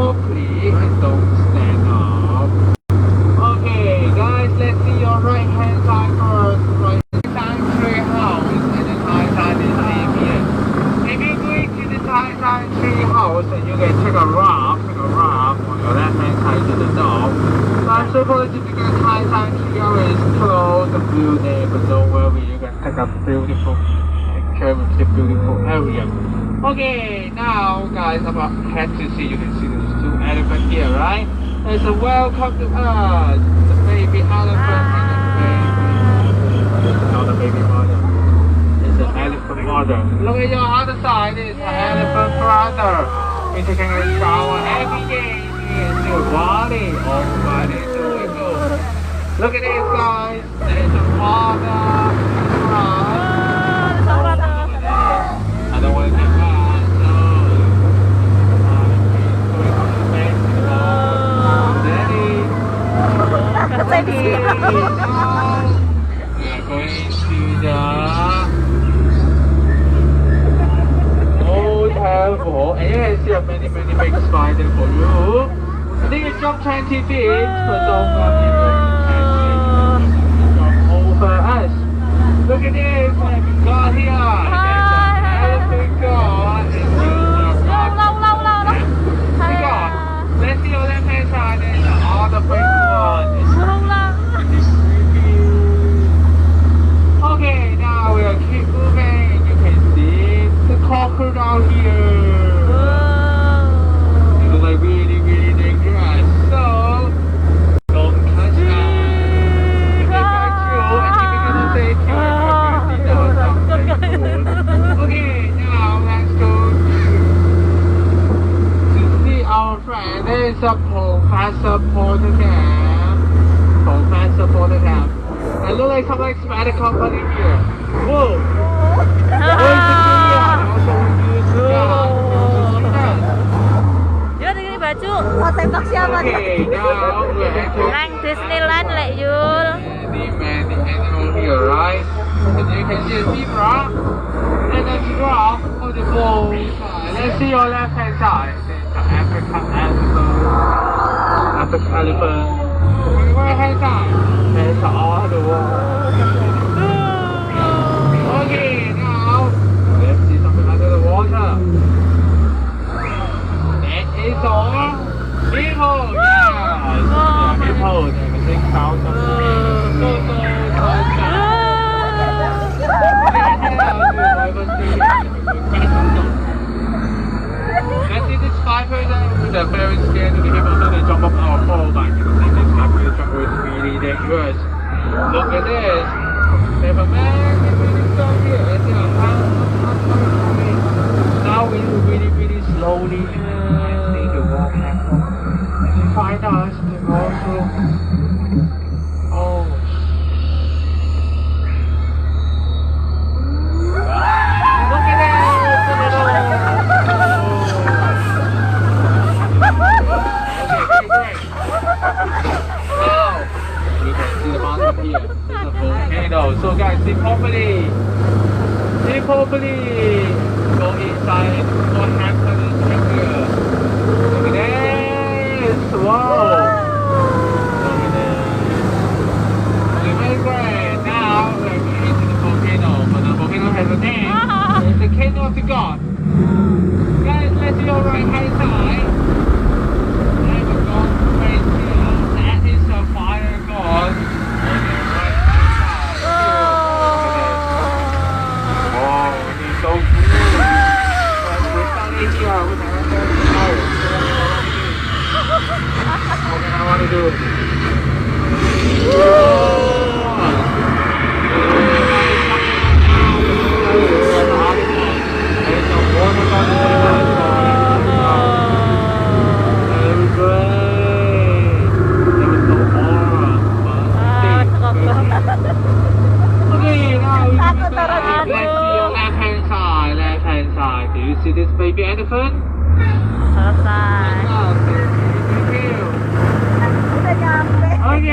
properly and don't stand up. Okay, guys, let's see your right hand side first. Right hand side tree house and the Thai side is avian. If you go to the Thai side tree house, and you can take a raft on your left hand side to the north. So I'm supposed to the Thai side tree house is close and building, but don't worry, you can take a beautiful picture with the beautiful area. Okay, now guys, I'm happy to see you can see those two elephants here, right? It's a welcome to us, the baby elephant and the baby. Not the baby mother. It's an elephant mother. Look at your other side, it's an elephant brother. We're taking a shower every day. It's your body, all body, so we go. Look at this, guys. There's a father, brother. I don't want to get mad, so Daddy. We are going to the old temple, and you can see a many big spiders for you. I think you jump 20 feet, but don't jump over us. Look at this, what we got here. Let's see your left hand side and all the big one. Okay, now we'll keep moving. You can see the crocodile here. They look like really dangerous. So don't touch them. If they touch you, and if you're gonna say to okay, now let's go to see our friend. There's a Professor Portercam. Professor Portercam. I look like some expert company here. Whoa! Yuk, ini baju. Mau tembak siapa nih? Nang Disneyland, Lek Yul. Many animals here, right? And you can see a zebra and a giraffe on the both side. Let's see your left hand side. There's an African elephant. On the right hand side, there's all the world. Okay, now let's see something under the water. That is all people. Yes, people. Everything sounds Let's see this 5% they're very scared to the people, so they jump up our pole back. You know, this happy jungle is really dangerous. Look at this. There's a man really so here. Now we really slowly see the wall platform. And find us the also. Oh. Look at that! Now, you can see the mountain here. It's a volcano. So guys, see properly. See properly. Go inside. What happens here? Look at this. Wow. Look at this. Okay, very great. Now we're going into the volcano. But the volcano has a name. It's the Kingdom of the God. Guys, let's see your right hand side. There's a god right here. That is the fire god. On the right hand side. Wow, he's so cool. But we're standing here with our fire. What do I want to do? Do you see this baby elephant? Selesai. Okay.